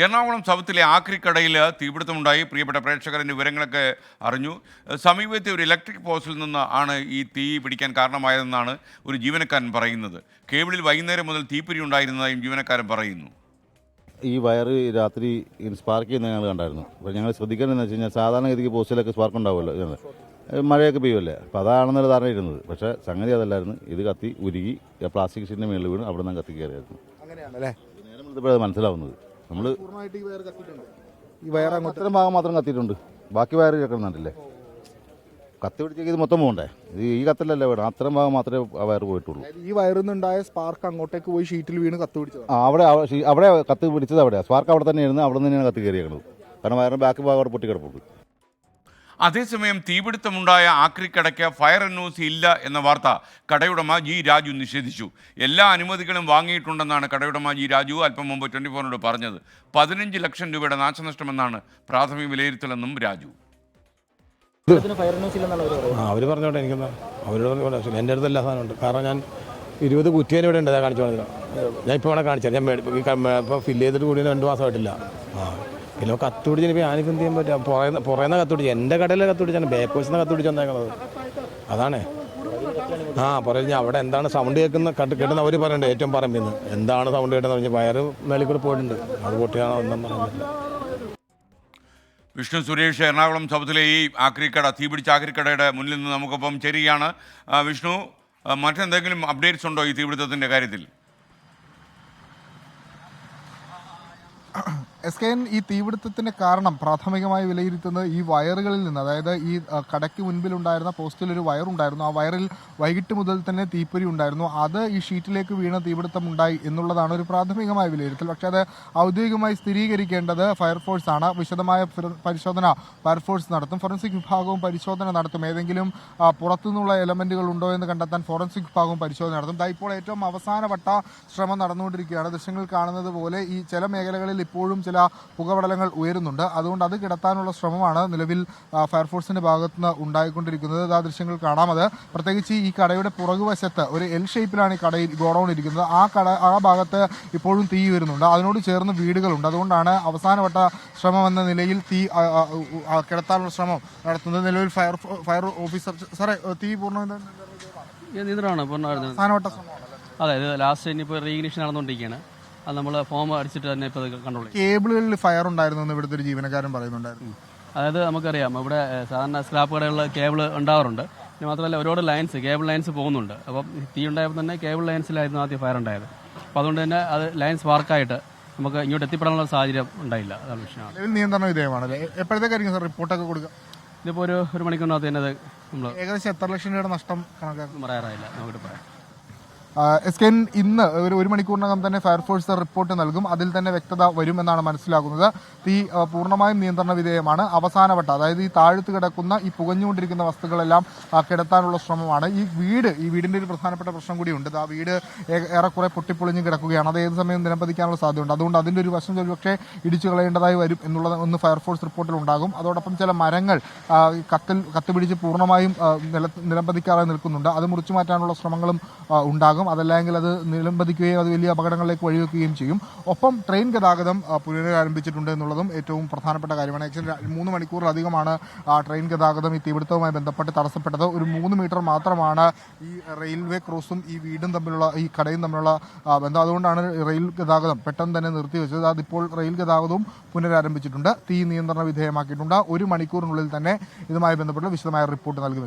എറണാകുളം സൗത്തിലെ ആക്രിക്കടയിൽ തീപിടുത്തമുണ്ടായി. പ്രിയപ്പെട്ട പ്രേക്ഷകരുടെ വിവരങ്ങളൊക്കെ അറിഞ്ഞു. സമീപത്തെ ഒരു ഇലക്ട്രിക് പോസ്റ്റിൽ നിന്ന് ആണ് ഈ തീ പിടിക്കാൻ കാരണമായതെന്നാണ് ഒരു ജീവനക്കാരൻ പറയുന്നത്. കേബിളിൽ വൈകുന്നേരം മുതൽ തീപ്പൊരി ഉണ്ടായിരുന്നതായും ജീവനക്കാരൻ പറയുന്നു. ഈ വയർ രാത്രി സ്പാർക്ക് ചെയ്യുന്ന ഞങ്ങൾ കണ്ടായിരുന്നു. അപ്പോൾ ഞങ്ങൾ ശ്രദ്ധിക്കേണ്ടതെന്ന് വെച്ച് കഴിഞ്ഞാൽ സാധാരണഗതിക്ക് പോസ്റ്റിലൊക്കെ സ്പാർക്ക് ഉണ്ടാവുമല്ലോ, മഴയൊക്കെ പെയ്യുമല്ലേ, അപ്പോൾ അതാണെന്നല്ല ധാരണയിരുന്നത്. പക്ഷേ സംഗതി അതല്ലായിരുന്നു. ഇത് കത്തി ഉരുകി പ്ലാസ്റ്റിക് ഷീറ്റിൻ്റെ മേളിൽ വീണ് അവിടെ നിന്ന് കത്തി കയറിയായിരുന്നു. അങ്ങനെയാണല്ലേ നേരം എടുത്തപ്പോഴത് മനസ്സിലാവുന്നത്. നമ്മൾ ഈ വയർ അത്തരം ഭാഗം മാത്രം കത്തിയിട്ടുണ്ട്, ബാക്കി വയർ കേൾക്കുന്നുണ്ടല്ലേ. കത്തി പിടിച്ചേക്ക് ഇത് മൊത്തം പോകണ്ടേ, ഇത് ഈ കത്തിലല്ലേ വേണം, അത്തരം ഭാഗം മാത്രമേ ആ വയർ പോയിട്ടുള്ളൂ. ഈ വയറിൽ നിന്നുണ്ടായ സ്പാർക്ക് അങ്ങോട്ടേക്ക് പോയി ഷീറ്റിൽ വീണ് കത്തി പിടിച്ചത്. അവിടെ കത്തി പിടിച്ചത് അവിടെയാണ്. സ്പാർക്ക് അവിടെ തന്നെയായിരുന്നു, അവിടെ നിന്ന് തന്നെയാണ് കത്തി കയറിയേക്കുന്നത്. കാരണം വയറിൻ്റെ ബാക്കി ഭാഗം അവിടെ പൊട്ടിക്കിടപ്പുണ്ട്. അതേസമയം തീപിടുത്തമുണ്ടായ ആക്രിക്കടയ്ക്ക് ഫയർ NOC ഇല്ല എന്ന വാർത്ത കടയുടമ ജി രാജു നിഷേധിച്ചു. എല്ലാ അനുമതികളും വാങ്ങിയിട്ടുണ്ടെന്നാണ് കടയുടമ ജി രാജു അല്പം മുമ്പ് 24 പറഞ്ഞത്. 15 ലക്ഷം രൂപയുടെ നാശനഷ്ടമെന്നാണ് പ്രാഥമിക വിലയിരുത്തലെന്നും രാജു. അവർ പറഞ്ഞോട്ടെ, എനിക്കെന്താ അവരോട് എൻ്റെ അടുത്ത് എല്ലാ സാധനമുണ്ട്. കാരണം ഞാൻ 20 കുറ്റിയേനെ ഇവിടെ ഉണ്ട്, അതാ കാണിച്ചു കൊടുക്കുക. ഞാൻ ഇപ്പോൾ വേണം കാണിച്ചാൽ ഞാൻ ഇപ്പോൾ ഫില്ല് ചെയ്തിട്ട് കൂടി 2 മാസമായിട്ടില്ല. കിലോ കത്ത് പിടിച്ച് ഇപ്പോൾ ഞാനിപ്പോൾ എന്ത് ചെയ്യാൻ പറ്റുക? പുറയുന്ന കത്ത് പിടിച്ച് എൻ്റെ കടയിലെ കത്ത് പിടിച്ചാണ്, ബേക്കേഴ്സിന് കത്ത് പിടിച്ച് വന്നേക്കുന്നത്. അതാണ് പറയും. ഞാൻ അവിടെ എന്താണ് സൗണ്ട് കേൾക്കുന്ന അവർ പറയണ്ടേ ഏറ്റവും പറമ്പിന്ന് എന്താണ് സൗണ്ട് കേട്ടെന്ന് പറഞ്ഞാൽ വയറ് മേളിൽ കൂടെ പോയിട്ടുണ്ട്, അത് പൊട്ടിയാണോ ഒന്നും പറയുന്നില്ല. വിഷ്ണു സുരേഷ് എറണാകുളം സൗത്തിലെ ഈ ആക്രിക്കട തീപിടിച്ച ആക്രിക്കടയുടെ മുന്നിൽ നിന്ന് നമുക്കൊപ്പം ചേരുകയാണ്. വിഷ്ണു, മറ്റെന്തെങ്കിലും അപ്ഡേറ്റ്സ് ഉണ്ടോ ഈ തീപിടുത്തത്തിൻ്റെ കാര്യത്തിൽ? SKN ഈ തീപിടുത്തത്തിന് കാരണം പ്രാഥമികമായി വിലയിരുത്തുന്നത് ഈ വയറുകളിൽ നിന്ന്, അതായത് ഈ കടയ്ക്ക് മുൻപിലുണ്ടായിരുന്ന പോസ്റ്റിൽ ഒരു വയറുണ്ടായിരുന്നു. ആ വയറിൽ വൈകിട്ട് മുതൽ തന്നെ തീപ്പൊരി ഉണ്ടായിരുന്നു. അത് ഈ ഷീറ്റിലേക്ക് വീണ തീപിടുത്തം ഉണ്ടായി എന്നുള്ളതാണ് ഒരു പ്രാഥമികമായ വിലയിരുത്തൽ. പക്ഷേ അത് ഔദ്യോഗികമായി സ്ഥിരീകരിക്കേണ്ടത് ഫയർഫോഴ്സ് ആണ്. വിശദമായ പരിശോധന ഫയർഫോഴ്സ് നടത്തും. ഫോറൻസിക് വിഭാഗവും പരിശോധന നടത്തും. ഏതെങ്കിലും പുറത്തുനിന്നുള്ള എലമെന്റുകൾ ഉണ്ടോ എന്ന് കണ്ടെത്താൻ ഫോറൻസിക് വിഭാഗവും പരിശോധന നടത്തും. ഇപ്പോൾ ഏറ്റവും അവസാനവട്ട ശ്രമം നടന്നുകൊണ്ടിരിക്കുകയാണ്. ദൃശ്യങ്ങൾ കാണുന്നത് പോലെ ഈ ചില മേഖലകളിൽ ഇപ്പോഴും ചില പുകപടലങ്ങൾ ഉയരുന്നുണ്ട്. അതുകൊണ്ട് അത് കിടത്താനുള്ള ശ്രമമാണ് നിലവിൽ ഫയർഫോഴ്സിന്റെ ഭാഗത്തുനിന്ന് ഉണ്ടായിക്കൊണ്ടിരിക്കുന്നത്. ആ ദൃശ്യങ്ങൾ കാണാം. അത് പ്രത്യേകിച്ച് ഈ കടയുടെ പുറകുവശത്ത് ഒരു L ഷേപ്പിലാണ് ഈ കടയിൽ ഗോഡൌൺ ഇരിക്കുന്നത്. ആ ഭാഗത്ത് ഇപ്പോഴും തീ വരുന്നുണ്ട്. അതിനോട് ചേർന്ന് വീടുകളുണ്ട്. അതുകൊണ്ടാണ് അവസാനവട്ട ശ്രമം എന്ന നിലയിൽ തീ കിടത്താനുള്ള ശ്രമം നടത്തുന്നത്. നിലവിൽ ഫയർ ഓഫീസർ സാറേ, തീ പൂർണ്ണ അവസാനവട്ട ശ്രമമാണ്. അതെ, ഇത് ലാസ്റ്റ് ഇനിയിപ്പോൾ റീഇഗ്നിഷൻ നടന്നുകൊണ്ടിരിക്കുകയാണ്. അത് നമ്മൾ ഫോം അടിച്ചിട്ട് തന്നെ ഇപ്പോൾ കൺട്രോൾ ചെയ്യും. കേബിളുകളിൽ ഫയർ ഉണ്ടായിരുന്നു എന്ന് ഇവിടുത്തെ ഒരു ജീവനക്കാരൻ പറയുന്നുണ്ടായിരുന്നു. അതായത് നമുക്കറിയാം, ഇവിടെ സാധാരണ സ്ക്രാപ്പ് കടകളിൽ കേബിൾ ഉണ്ടാവാറുണ്ട്. പിന്നെ മാത്രമല്ല ഒരുപാട് കേബിൾ ലൈൻസ് പോകുന്നുണ്ട്. അപ്പം തീ ഉണ്ടായപ്പോൾ തന്നെ കേബിൾ ലൈൻസിലായിരുന്നു ആദ്യം ഫയർ ഉണ്ടായത്. അപ്പോൾ അതുകൊണ്ട് തന്നെ അത് ലൈൻ സ്പാർക്കായിട്ട് നമുക്ക് ഇങ്ങോട്ട് എത്തിപ്പെടാനുള്ള സാഹചര്യം ഉണ്ടായില്ല. അതാണ് വിഷയമാണ്. നിയന്ത്രണ വിധേയമാണല്ലേ? എപ്പോഴത്തേക്കായിരിക്കും സാർ റിപ്പോർട്ടൊക്കെ കൊടുക്കുക? ഇതിപ്പോൾ ഒരു മണിക്കൂറിനകത്ത് തന്നെ അത് നമ്മൾ ഏകദേശം എത്ര ലക്ഷം രൂപയുടെ നഷ്ടം കണക്കാക്കും? പറയാറായില്ല, നോക്കിയിട്ട് പറയാം. SKN ഇന്ന് ഒരു മണിക്കൂറിനകം തന്നെ ഫയർഫോഴ്സ് റിപ്പോർട്ട് നൽകും. അതിൽ തന്നെ വ്യക്തത വരുമെന്നാണ് മനസ്സിലാക്കുന്നത്. തീ പൂർണ്ണമായും നിയന്ത്രണ വിധേയമാണ്. അവസാനവട്ട, അതായത് ഈ താഴ്ത്തു കിടക്കുന്ന ഈ പുകഞ്ഞുകൊണ്ടിരിക്കുന്ന വസ്തുക്കളെല്ലാം കിടത്താനുള്ള ശ്രമമാണ്. ഈ വീടിൻ്റെ ഒരു പ്രധാനപ്പെട്ട പ്രശ്നം കൂടിയുണ്ട്. ആ വീട് ഏറെക്കുറെ പൊട്ടിപ്പൊളിഞ്ഞ് കിടക്കുകയാണ്. അത് ഏത് സമയം നിലംപതിക്കാനുള്ള സാധ്യതയുണ്ട്. അതുകൊണ്ട് അതിൻ്റെ ഒരു വശം ഒരുപക്ഷെ ഇടിച്ചു കളയേണ്ടതായി വരും എന്നുള്ളത് ഒന്ന് ഫയർഫോഴ്സ് റിപ്പോർട്ടിൽ ഉണ്ടാകും. അതോടൊപ്പം ചില മരങ്ങൾ കത്തിപിടിച്ച് പൂർണ്ണമായും നിലംപതിക്കാതെ നിൽക്കുന്നുണ്ട്. അത് മുറിച്ചു മാറ്റാനുള്ള ശ്രമങ്ങളും ഉണ്ടാകും. അതല്ലെങ്കിൽ അത് നിലംപതിക്കുകയും അത് വലിയ അപകടങ്ങളിലേക്ക് വഴിവെക്കുകയും ചെയ്യും. ഒപ്പം ട്രെയിൻ ഗതാഗതം പുനരാരംഭിച്ചിട്ടുണ്ട് എന്നുള്ളതും ഏറ്റവും പ്രധാനപ്പെട്ട കാര്യമാണ്. ആക്ച്വലി 3 മണിക്കൂറിലധികമാണ് ട്രെയിൻ ഗതാഗതം ഈ തീപിടുത്തവുമായി ബന്ധപ്പെട്ട് തടസ്സപ്പെട്ടത്. ഒരു 3 മീറ്റർ മാത്രമാണ് ഈ റെയിൽവേ ക്രോസും ഈ വീടും തമ്മിലുള്ള, ഈ കടയും തമ്മിലുള്ള ബന്ധം. അതുകൊണ്ടാണ് റെയിൽ ഗതാഗതം പെട്ടെന്ന് തന്നെ നിർത്തിവെച്ചത്. അതിപ്പോൾ റെയിൽ ഗതാഗതവും പുനരാരംഭിച്ചിട്ടുണ്ട്. തീ നിയന്ത്രണ വിധേയമാക്കിയിട്ടുണ്ട്. 1 മണിക്കൂറിനുള്ളിൽ തന്നെ ഇതുമായി ബന്ധപ്പെട്ട വിശദമായ റിപ്പോർട്ട് നൽകും.